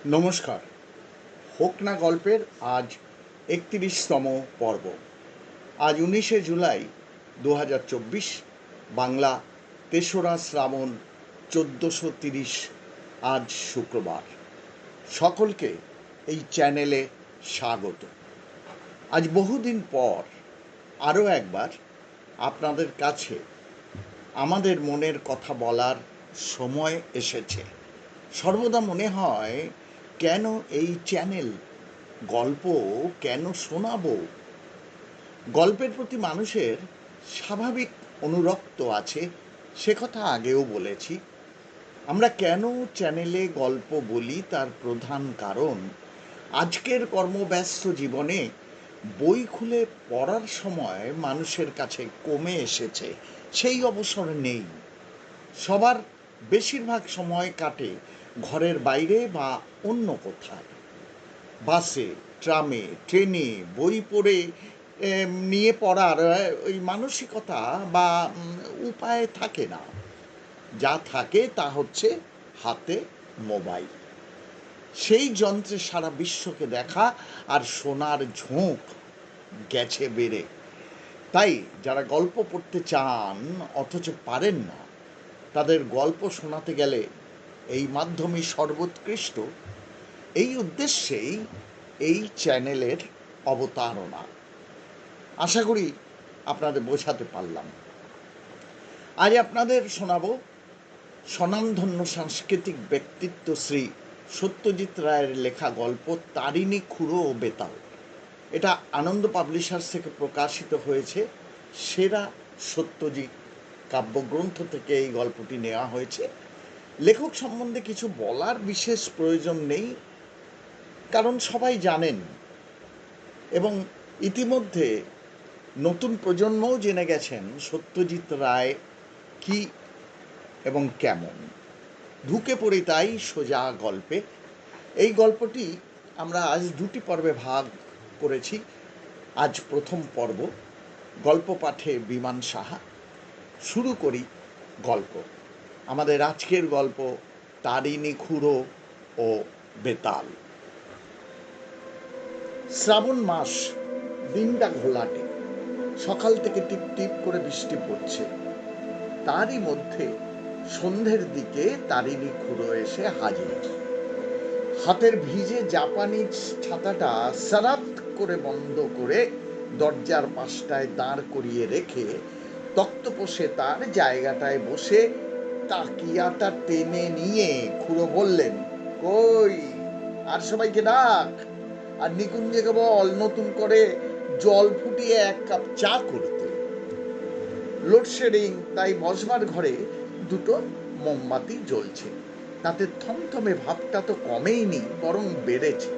নমস্কার। হোক না গল্পের আজ ৩১তম পর্ব। আজ ১৯শে জুলাই ২০২৪, বাংলা ৩রা শ্রাবণ ১৪৩০, আজ শুক্রবার। সকলকে এই চ্যানেলে স্বাগত। আজ বহুদিন পর আরও একবার আপনাদের কাছে আমাদের মনের কথা বলার সময় এসেছে। সর্বদা মনে হয়, কেন এই চ্যানেল, গল্প কেন শোনাবো? গল্পের প্রতি মানুষের স্বাভাবিক অনুরক্ত আছে, সে কথা আগেও বলেছি। আমরা কেন চ্যানেলে গল্প বলি তার প্রধান কারণ, আজকের কর্মব্যস্ত জীবনে বই খুলে পড়ার সময় মানুষের কাছে কমে এসেছে, সেই অবসর নেই। সবার বেশিরভাগ সময় কাটে ঘরের বাইরে বা অন্য কোথায়, বাসে, ট্রামে, ট্রেনে। বই পড়ে নিয়ে পড়ার ওই মানসিকতা বা উপায় থাকে না। যা থাকে তা হচ্ছে হাতে মোবাইল। সেই যন্ত্রে সারা বিশ্বকে দেখা আর শোনার ঝোঁক গেছে বেড়ে। তাই যারা গল্প পড়তে চান অথচ পারেন না, তাদের গল্প শোনাতে গেলে এই মাধ্যমই সর্বোৎকৃষ্ট। এই উদ্দেশ্যেই এই চ্যানেলের অবতারণা। আশা করি আপনাদের বোঝাতে পারলাম। আজ আপনাদের শোনাব স্বনামধন্য সাংস্কৃতিক ব্যক্তিত্ব শ্রী সত্যজিৎ রায়ের লেখা গল্প তারিণী, খুড়ো ও বেতাল। এটা আনন্দ পাবলিশার্স থেকে প্রকাশিত হয়েছে। সেরা সত্যজিৎ কাব্যগ্রন্থ থেকে এই গল্পটি নেওয়া হয়েছে। লেখক সম্বন্ধে কিছু বলার বিশেষ প্রয়োজন নেই, কারণ সবাই জানেন এবং ইতিমধ্যে নতুন প্রজন্মও জেনে গেছেন সত্যজিৎ রায় কি এবং কেমন। ঢুকে পড়ি তাই সোজা গল্পে। এই গল্পটি আমরা আজ দুটি পর্বে ভাগ করেছি। আজ প্রথম পর্ব, গল্প পাঠে বিমান সাহা। শুরু করি গল্প। আমাদের আজকের গল্প তারিণী, খুড়ো ও বেতাল। শ্রাবণ মাস, দিনটা ঘোলাটে। সকাল থেকে টিপ টিপ করে বৃষ্টি পড়ছে। তারই মধ্যে সন্ধ্যের দিকে তারিণী, খুড়ো এসে হাজির। হাতের ভিজে জাপানিজ ছাতাটা সারাত করে বন্ধ করে দরজার পাশটায় দাঁড় করিয়ে রেখে তক্তপোষে তার জায়গাটায় বসে তাকিয়াটা টেনে নিয়ে খুড়ো বললেন, কই, আর সবাইকে ডাক, আর নিকুঞ্জকে বল নতুন করে জল ফুটিয়ে 1 কাপ চা করতে। লোডশেডিং, তাই বসবার ঘরে 2টো মোমবাতি জ্বলছে। তাতে থমথমে ভাবটা তো কমেইনি, বরং বেড়েছে।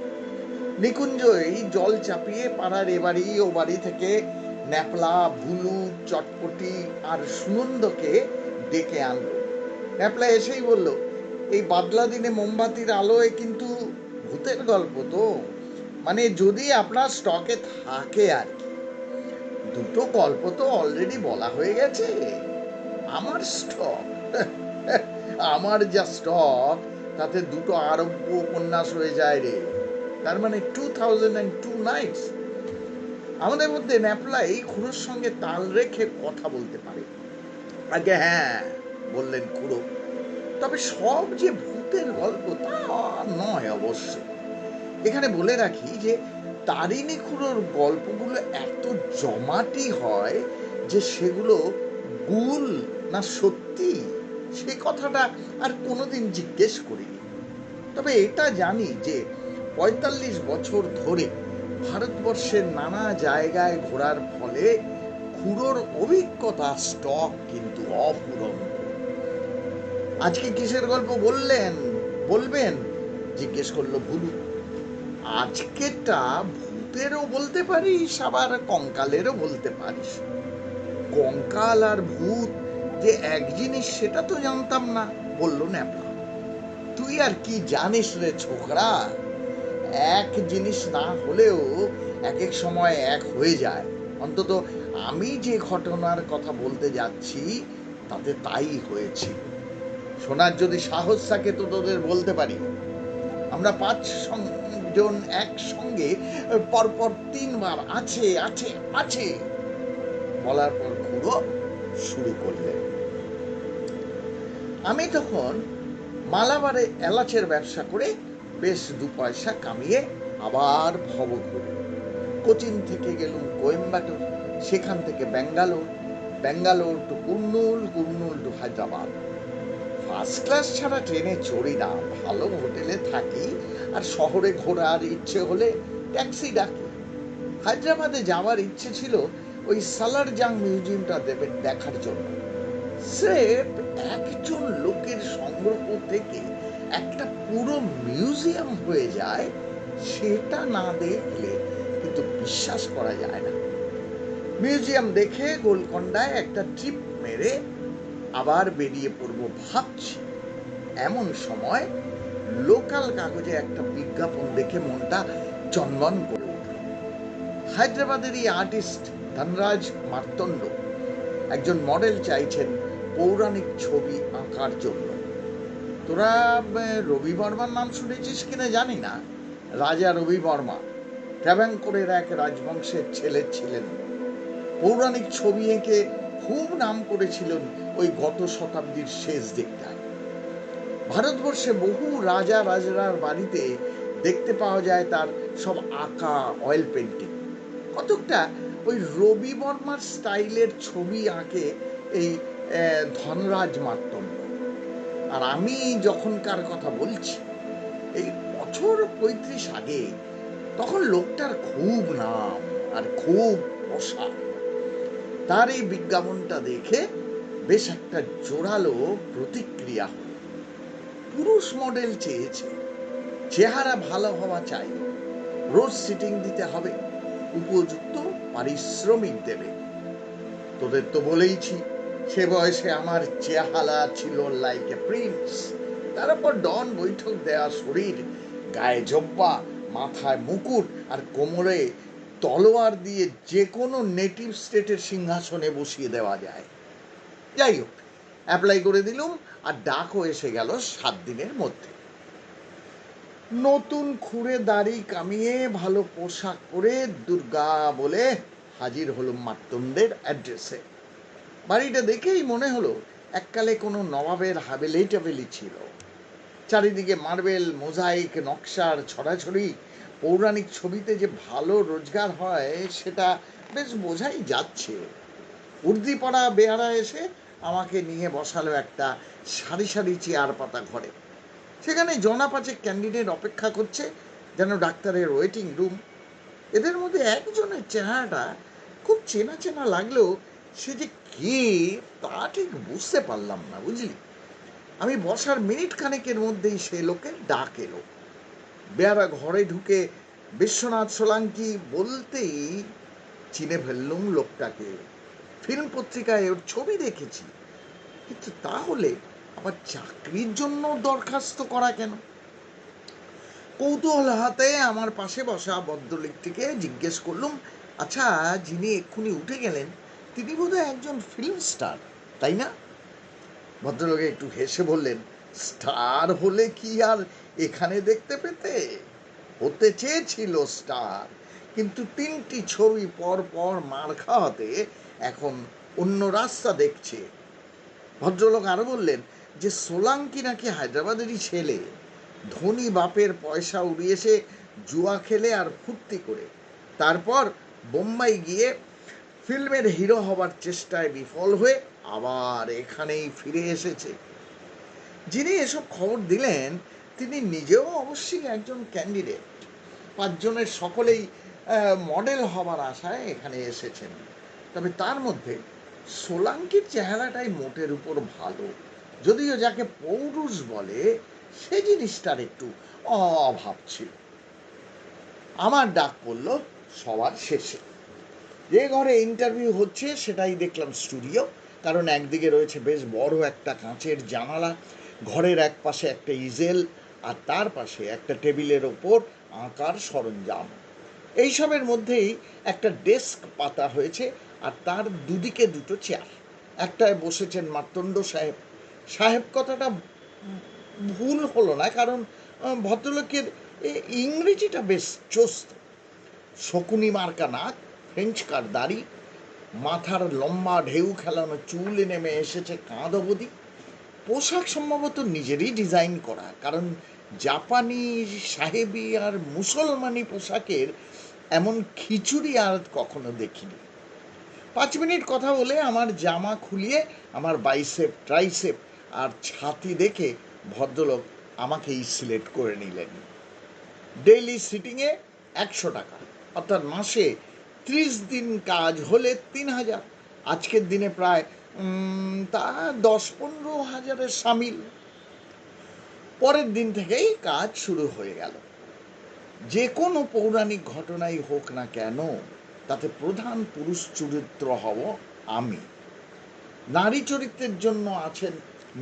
নিকুঞ্জই জল চাপিয়ে পাড়ার এবাড়ি ও বাড়ি থেকে ন্যাপলা, ভুলু, চটপটি আর সুনন্দকে ডেকে আনলো। ন্যাপলা এসেই বলল, এই বাদলা দিনে মোমবাতির আলোয় কিন্তু ভূতের গল্প তো, মানে যদি আপনার স্টকে থাকে আর কি। 2টো গল্প তো অলরেডি বলা হয়ে গেছে। আমার স্টক আমার যা স্টক, তাতে 2টো আরব্য উপন্যাস হয়ে যায় রে। তার মানে 2002 নাইটস। আমাদের মধ্যে ন্যাপলাই খুড়োর সঙ্গে তাল রেখে কথা বলতে পারে। আগে হ্যাঁ, বললেন খুড়ো, তবে সব যে ভূতের গল্প তা নয় অবশ্য। এখানে বলে রাখি যে তারিণী খুড়োর গল্পগুলো এত জমাটি হয় যে সেগুলো গুল না সত্যি সে কথাটা আর কোনোদিন জিজ্ঞেস করিনি। তবে এটা জানি যে ৪৫ বছর ধরে ভারতবর্ষের নানা জায়গায় ঘোরার ফলে খুড়োর অভিজ্ঞতা স্টক কিন্তু অফুরন্ত। আজকে কিসের গল্প বলবেন জিজ্ঞেস করলো ভুলু। আজকেরটা ভূতেরও বলতে পারিস, আবার কঙ্কালেরও বলতে পারিস। কঙ্কাল আর ভূত যে এক জিনিস সেটা তো জানতাম না, বলল ন্যাপলা। তুই আর কি জানিস রে ছোকরা, এক জিনিস না হলেও এক এক সময় এক হয়ে যায়। অন্তত আমি যে ঘটনার কথা বলতে যাচ্ছি তাতে তাই হয়েছিল। শোনার যদি সাহস থাকে তো তোদের বলতে পারি। আমরা 5 জন একসঙ্গে পরপর 3 বার আছে আছে আছে বলার পর খুড়ো শুরু করলেন। আমি তখন মালাবারে এলাচের ব্যবসা করে বেশ 2 পয়সা কামিয়ে আবার ভব ঘুরে কোচিন থেকে গেলুম কোয়েম্বাটোর, সেখান থেকে Bangalore, Bangalore to Kurnool, Kurnool to Hyderabad. First class ছাড়া ট্রেনে চড়ি না, ভালো হোটেলে থাকি আর শহরে ঘোরার ইচ্ছে হলে ট্যাক্সি ডাকি। হায়দ্রাবাদে যাওয়ার ইচ্ছে ছিল ওই সালারজাং মিউজিয়ামটা দেখার জন্য। স্রেফ একজন লোকের সংগ্রহ থেকে একটা পুরো মিউজিয়াম হয়ে যায়, সেটা না দেখলে কিন্তু বিশ্বাস করা যায় না। মিউজিয়াম দেখে গোলকন্ডায় একটা ট্রিপ মেরে আবার বেরিয়ে পড়বো ভাবছি, এমন সময় লোকাল কাগজে একটা বিজ্ঞাপন দেখে মনটা চনমন করে উঠল। হায়দ্রাবাদেরই আর্টিস্ট ধনরাজ মার্তণ্ড একজন মডেল চাইছেন পৌরাণিক ছবি আঁকার জন্য। তোরা রবি বর্মার নাম শুনেছিস কিনা জানি না। রাজা রবি বর্মা ট্রাভাঙ্কোরের এক রাজবংশের ছেলে ছিলেন। পৌরাণিক ছবি এঁকে খুব নাম করেছিলেন ওই গত শতাব্দীর শেষ দিকটায়। ভারতবর্ষে বহু রাজা রাজরার বাড়িতে দেখতে পাওয়া যায় তার সব আঁকা অয়েল পেন্টিং। কতকটা ওই রবি বর্মার স্টাইলের ছবি আঁকে এই ধনরাজ মার্তণ্ড। আর আমি যখনকার কথা বলছি, এই বছর 35 আগে, তখন লোকটার খুব নাম আর খুব পোশাক। তার এই বিজ্ঞাপনটা দেখে বেশ একটা জোরালো প্রতিক্রিয়া হল। পুরুষ মডেল চেয়েছে, চেহারা ভালো হওয়া চাই, রোজ সিটিং দিতে হবে, উপযুক্ত পারিশ্রমিক দেবে। তোদের তো বলেইছি সে বয়সে আমার চেহারা ছিল লাইক এ প্রিন্স। তারপর ডন বৈঠক দেয়া শরীর, গায়ে জব্বা, মাথায় মুকুট আর কোমরে তলোয়ার দিয়ে যে কোনো নেটিভ স্টেটের সিংহাসনে বসিয়ে দেওয়া যায়। যাই হোক, অ্যাপ্লাই করে দিলুম আর ডাকও এসে গেল 7 দিনের মধ্যে। নতুন খুঁড়ে দাড়ি কামিয়ে ভালো পোশাক পরে দুর্গা বলে হাজির হলুম মার্তণ্ডের অ্যাড্রেসে। বাড়িটা দেখেই মনে হলো এককালে কোনো নবাবের হাভেলি টাভেলি ছিল। চারিদিকে মার্বেল, মোজাইক, নকশার ছড়াছড়ি। পৌরাণিক ছবিতে যে ভালো রোজগার হয় সেটা বেশ বোঝাই যাচ্ছে। উর্দি পড়া বেয়ারা এসে আমাকে নিয়ে বসালো একটা সারি সারি চেয়ার পাতা ঘরে। সেখানে জনা 5 ক্যান্ডিডেট অপেক্ষা করছে, যেন ডাক্তারের ওয়েটিং রুম। এদের মধ্যে একজনের চেহারাটা খুব চেনা চেনা লাগলেও সে যে কে তা ঠিক বুঝতে পারলাম না, বুঝলি। আমি বসার মিনিট খানেকের মধ্যেই সে লোকের ডাক এলো। বেয়ারা ঘরে ঢুকে বিশ্বনাথ সোলাঙ্কি বলতেই চিনে ফেললুম লোকটাকে। ফিল্ম পত্রিকায় ওর ছবি দেখেছি, কিন্তু তাহলে আবার চাকরির জন্য দরখাস্ত করা কেন? কৌতূহল হাতে আমার পাশে বসা ভদ্রলোকটিকে জিজ্ঞেস করলুম, আচ্ছা, যিনি এক্ষুনি উঠে গেলেন তিনি বোধহয় একজন ফিল্ম স্টার, তাই না? ভদ্রলোক একটু হেসে বললেন, স্টার হলে কি আর এখানে দেখতে পেতে? হতে চেয়েছিল স্টার, কিন্তু 3টি ছবি পর পর মার খাওয়াতে এখন অন্য রাস্তা দেখছে। ভদ্রলোক আরো বললেন যে সোলাঙ্কি নাকি হায়দ্রাবাদেরই ছেলে, ধনী বাপের পয়সা উড়িয়েছে জুয়া খেলে আর ফুর্তি করে। তারপর বোম্বাই গিয়ে ফিল্মের হিরো হবার চেষ্টায় বিফল হয়ে আবার এখানেই ফিরে এসেছে। যিনি এসব খবর দিলেন তিনি নিজেও অবশ্যই একজন ক্যান্ডিডেট। 5 জনের সকলেই মডেল হবার আশায় এখানে এসেছেন। তবে তার মধ্যে সোলাঙ্কির চেহারাটাই মোটের উপর ভালো, যদিও যাকে পৌরুষ বলে সে জিনিসটার একটু অভাব ছিল। আমার ডাক পড়ল সবার শেষে। যে ঘরে ইন্টারভিউ হচ্ছে সেটাই দেখলাম স্টুডিও, কারণ একদিকে রয়েছে বেশ বড় একটা কাঁচের জানালা, ঘরের এক পাশে একটা ইজেল, আর তার পাশে একটা টেবিলের ওপর আঁকার সরঞ্জাম। এইসবের মধ্যেই একটা ডেস্ক পাতা হয়েছে, আর তার দুদিকে 2টো চেয়ার। একটায় বসেছেন মার্তণ্ড সাহেব। সাহেব কথাটা ভুল হলো না, কারণ ভদ্রলোকের ইংরেজিটা বেশ চোস্ত। শকুনি মার্কা নাক, ফ্রেঞ্চ কার দাড়ি, মাথার লম্বা ঢেউ খেলানো চুল নেমে এসেছে কাঁধ অবধি। পোশাক সম্ভবত নিজেরই ডিজাইন করা, কারণ জাপানি, সাহেবি আর মুসলমানি পোশাকের এমন খিচুড়ি আর কখনো দেখিনি। 5 মিনিট কথা বলে আমার জামা খুলিয়ে আমার বাইসেপ, ট্রাইসেপ আর ছাতি দেখে ভদ্রলোক আমাকেই সিলেক্ট করে নিলেন। ডেইলি সিটিংয়ে 100 টাকা, অর্থাৎ মাসে 30 দিন কাজ হলে 3,000। আজকের দিনে প্রায় তা 10-15 হাজারের সামিল। পরের দিন থেকেই কাজ শুরু হয়ে গেল। যে কোনো পৌরাণিক ঘটনাই হোক না কেন, তাতে প্রধান পুরুষ চরিত্র হব আমি। নারী চরিত্রের জন্য আছেন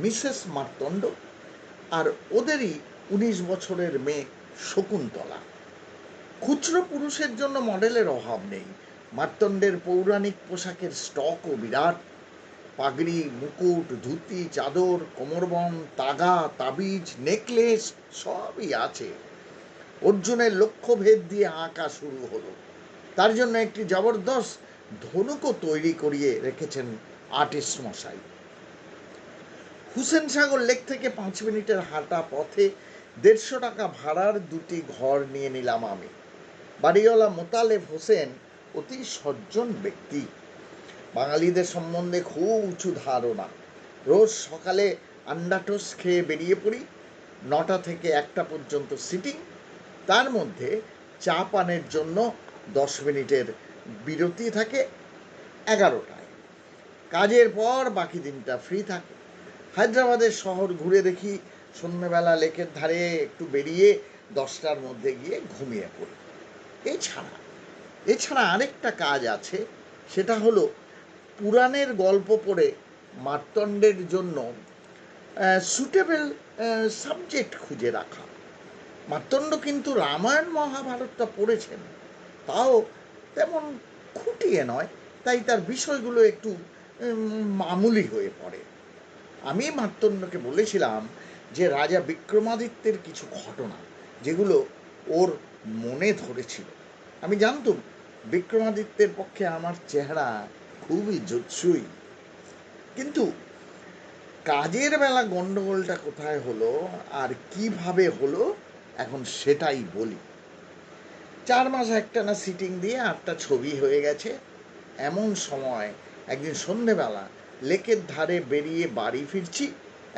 মিসেস মার্তণ্ড আর ওদেরই 19 বছরের মেয়ে শকুন্তলা। খুচরো পুরুষের জন্য মডেলের অভাব নেই। মার্তণ্ডের পৌরাণিক পোশাকের স্টকও বিরাট। পাগড়ি, মুকুট, ধুতি, চাদর, কোমরবন, তাগা, তাবিজ, নেকলেস সবই আছে। অর্জুনের লক্ষ্যভেদ দিয়ে আঁকা শুরু হলো। তার জন্য একটি জবরদস্ত ধনুকও তৈরি করিয়ে রেখেছেন আর্টিস্ট মশাই। হুসেন সাগর লেক থেকে 5 মিনিটের হাঁটা পথে 150 টাকা ভাড়ার 2টি ঘর নিয়ে নিলাম আমি। বাড়িওয়ালা মোতালেব হোসেন অতি সজ্জন ব্যক্তি। বাঙালিদের সম্বন্ধে খুব উঁচু ধারণা। রোজ সকালে আন্ডা টোস্ট খেয়ে বেরিয়ে পড়ি। 9টা থেকে 1টা পর্যন্ত সিটিং, তার মধ্যে চা পানের জন্য 10 মিনিটের বিরতি থাকে 11টায়। কাজের পর বাকি দিনটা ফ্রি থাকে। হায়দ্রাবাদের শহর ঘুরে দেখি, সন্ধ্যেবেলা লেকের ধারে একটু বেরিয়ে 10টার মধ্যে গিয়ে ঘুমিয়ে পড়ি। এছাড়া আরেকটা কাজ আছে, সেটা হলো পুরাণের গল্প পড়ে মার্তণ্ডের জন্য সুটেবল সাবজেক্ট খুঁজে রাখা। মার্তণ্ড কিন্তু রামায়ণ মহাভারতটা পড়েছেন, তাও তেমন খুঁটিয়ে নয়, তাই তার বিষয়গুলো একটু মামুলি হয়ে পড়ে। আমি মার্তণ্ডকে বলেছিলাম যে রাজা বিক্রমাদিত্যের কিছু ঘটনা যেগুলো ওর মনে ধরেছিল। আমি জানতুম বিক্রমাদিত্যের পক্ষে আমার চেহারা খুবই জুৎসই, কিন্তু কাজের বেলা গন্ডগোলটা কোথায় হলো আর কিভাবে হলো এখন সেটাই বলি। 4 মাস একটানা সিটিং দিয়ে 8টা ছবি হয়ে গেছে। এমন সময় একদিন সন্ধেবেলা লেকের ধারে বেরিয়ে বাড়ি ফিরছি।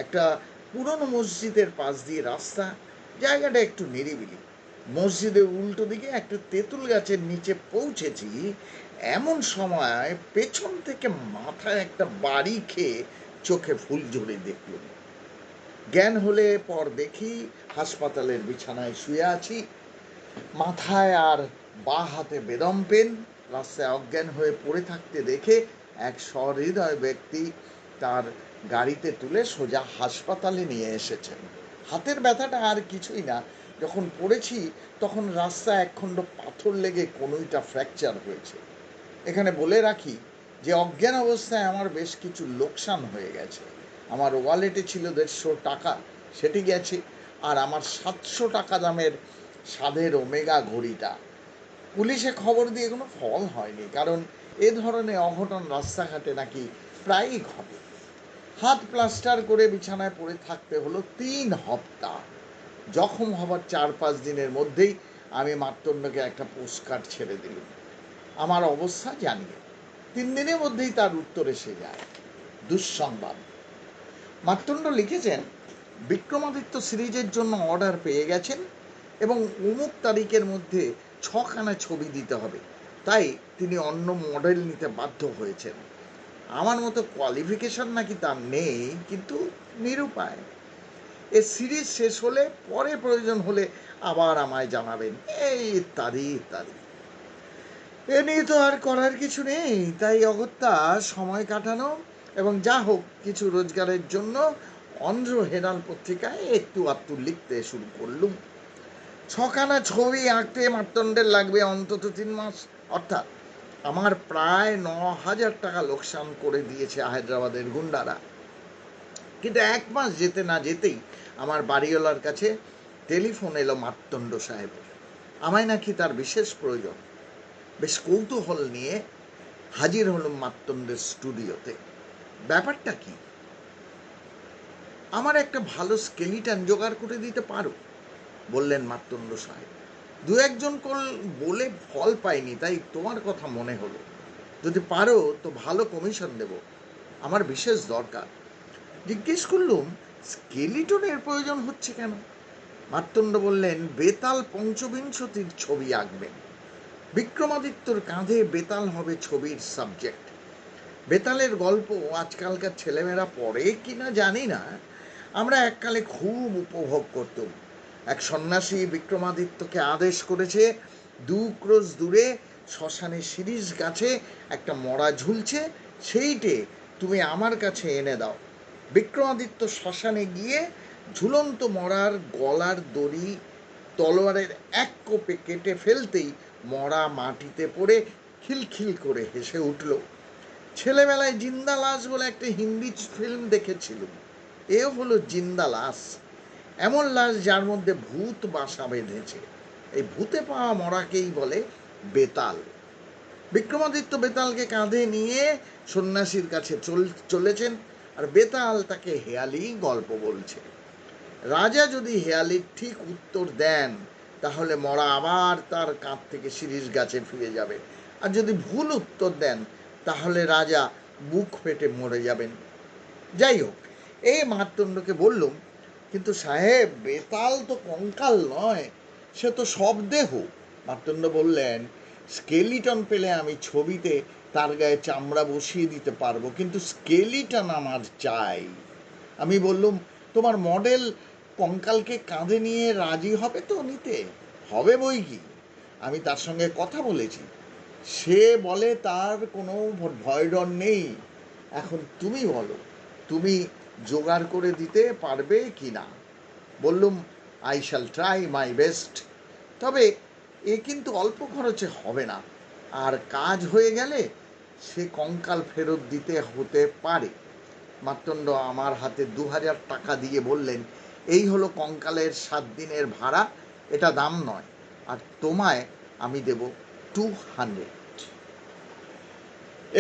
একটা পুরনো মসজিদের পাশ দিয়ে রাস্তা, জায়গাটা একটু নিরিবিলি। মসজিদের উল্টো দিকে একটা তেঁতুল গাছের নিচে পৌঁছেছি। এমন সময় পেছন থেকে মাথায় একটা বাড়ি খেয়ে চোখে ফুল ঝরে দেখলুম। জ্ঞান হলে পর দেখি হাসপাতালের বিছানায় শুয়ে আছি, মাথায় আর বাঁ হাতে বেদম পেন। রাস্তায় অজ্ঞান হয়ে পড়ে থাকতে দেখে এক সহৃদয় ব্যক্তি তার গাড়িতে তুলে সোজা হাসপাতালে নিয়ে এসেছেন। হাতের ব্যথাটা আর কিছুই না, যখন পড়েছি তখন রাস্তায় একখণ্ড পাথর লেগে কনুইটা ফ্র্যাকচার হয়েছে। এখানে বলে রাখি যে অজ্ঞান অবস্থায় আমার বেশ কিছু লোকসান হয়ে গেছে। আমার ওয়ালেটে ছিল 150 টাকা, সেটি গেছে। আর আমার 700 টাকা দামের স্বাদের ওমেগা ঘড়িটা। পুলিশে খবর দিয়ে কোনো ফল হয়নি, কারণ এ ধরনের অঘটন রাস্তাঘাটে নাকি প্রায়ই ঘটে। হাত প্লাস্টার করে বিছানায় পড়ে থাকতে হলো 3 হপ্তাহ। জখম হবার 4-5 দিনের মধ্যেই আমি মার্তণ্ডকে একটা পোস্টকার্ড ছেড়ে দিলাম আমার অবস্থা জানিয়ে। 3 দিনের মধ্যেই তার উত্তর এসে যায়। দুঃসংবাদ। মার্তণ্ড লিখেছেন বিক্রমাদিত্য সিরিজের জন্য অর্ডার পেয়ে গেছেন এবং অমুক তারিখের মধ্যে 6খানা ছবি দিতে হবে, তাই তিনি অন্য মডেল নিতে বাধ্য হয়েছেন। আমার মতো কোয়ালিফিকেশন নাকি তার নেই, কিন্তু নিরুপায়। এ সিরিজ শেষ হলে পরে প্রয়োজন হলে আবার আমায় জানাবেন, এই ইত্যাদি ইত্যাদি। এ নিয়ে তো আর করার কিছু নেই, তাই অগত্যা সময় কাটানো এবং যা হোক কিছু রোজগারের জন্য অন্ধ্র হেরাল পত্রিকায় একটু আধটু লিখতে শুরু করলুম। 6খানা ছবি আঁকতে মার্তণ্ডের লাগবে অন্তত 3 মাস, অর্থাৎ আমার প্রায় 9,000 টাকা লোকসান করে দিয়েছে হায়দ্রাবাদের গুন্ডারা। কিন্তু 1 মাস যেতে না যেতেই আমার বাড়িওয়ালার কাছে টেলিফোন এলো মার্তণ্ড সাহেবের। আমায় নাকি তার বিশেষ প্রয়োজন। বেশ কৌতূহল নিয়ে হাজির হলাম মার্তণ্ডের স্টুডিওতে। ব্যাপারটা কি? আমার একটা ভালো স্কেলিটন জোগাড় করে দিতে পারো, বললেন মার্তণ্ড সাহেব। দু একজন বলে ফল পাইনি, তাই তোমার কথা মনে হলো। যদি পারো তো ভালো কমিশন দেব, আমার বিশেষ দরকার। জিজ্ঞেস করলুম, স্কেলিটনের প্রয়োজন হচ্ছে কেন? মার্তণ্ড বললেন, বেতাল পঞ্চবিংশতির ছবি আঁকবেন। বিক্রমাদিত্যর কাঁধে বেতাল হবে ছবির সাবজেক্ট। বেতালের গল্প আজকালকার ছেলেমেয়েরা পড়ে কিনা জানি না, আমরা এককালে খুব উপভোগ করতুম। এক সন্ন্যাসী বিক্রমাদিত্যকে আদেশ করেছে, 2 ক্রোশ দূরে শ্মশানে শিরীষ গাছে একটা মরা ঝুলছে, সেইটে তুমি আমার কাছে এনে দাও। বিক্রমাদিত্য শ্মশানে গিয়ে ঝুলন্ত মরার গলার দড়ি তলোয়ারের এক কোপে কেটে ফেলতেই মরা মাটিতে পড়ে খিলখিল করে হেসে উঠল। ছেলেবেলায় জিন্দা লাশ বলে একটা হিন্দি ফিল্ম দেখেছিলুম। এও হলো জিন্দা লাশ, এমন লাশ যার মধ্যে ভূত বাসা বেঁধেছে। এই ভূতে পাওয়া মরাকেই বলে বেতাল। বিক্রমাদিত্য বেতালকে কাঁধে নিয়ে সন্ন্যাসীর কাছে চলেছেন, আর বেতাল তাকে হেয়ালি গল্প বলছে। রাজা যদি হেয়ালির ঠিক উত্তর দেন, তাহলে মরা আবার তার কাঁধ থেকে শিরীষ গাছে ফিরে যাবে, আর যদি ভুল উত্তর দেন, তাহলে রাজা বুক ফেটে মরে যাবেন। যাই হোক, এই মার্তণ্ডকে বললুম, কিন্তু সাহেব, বেতাল তো কঙ্কাল নয়, সে তো সব দেহ। মার্তণ্ড বললেন, স্কেলিটন পেলে আমি ছবিতে তার গায়ে চামড়া বসিয়ে দিতে পারবো, কিন্তু স্কেলিটন আমার চাই। আমি বললুম, তোমার মডেল কঙ্কালকে কাঁধে নিয়ে রাজি হবে তো নিতে? হবে বই কি, আমি তার সঙ্গে কথা বলেছি। সে বলে তার কোনো ভয় ডর নেই। এখন তুমি বলো, তুমি জোগাড় করে দিতে পারবে কি না? বললুম, I shall try my best, তবে এ কিন্তু অল্প খরচে হবে না, আর কাজ হয়ে গেলে সে কঙ্কাল ফেরত দিতে হতে পারে। মার্তণ্ড আমার হাতে 2000 টাকা দিয়ে বললেন, এই হলো কঙ্কালের 7 দিনের ভাড়া, এটা দাম নয়, আর তোমায় আমি দেব 200।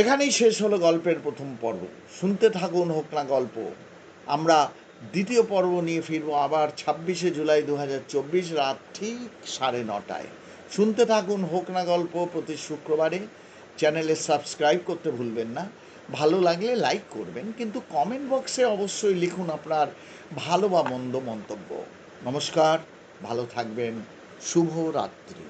এখানেই শেষ হলো গল্পের প্রথম পর্ব। শুনতে থাকুন হোক না গল্প। আমরা দ্বিতীয় পর্ব নিয়ে ফিরবো আবার 26শে জুলাই 2024 রাত ঠিক 9:30টায়। শুনতে থাকুন হোক না গল্প প্রতি শুক্রবারে। চ্যানেলে সাবস্ক্রাইব করতে ভুলবেন না। ভালো লাগলে লাইক করবেন, কিন্তু কমেন্ট বক্সে অবশ্যই লিখুন আপনার ভালো বা মন্দ মন্তব্য। নমস্কার, ভালো থাকবেন, শুভ রাত্রি।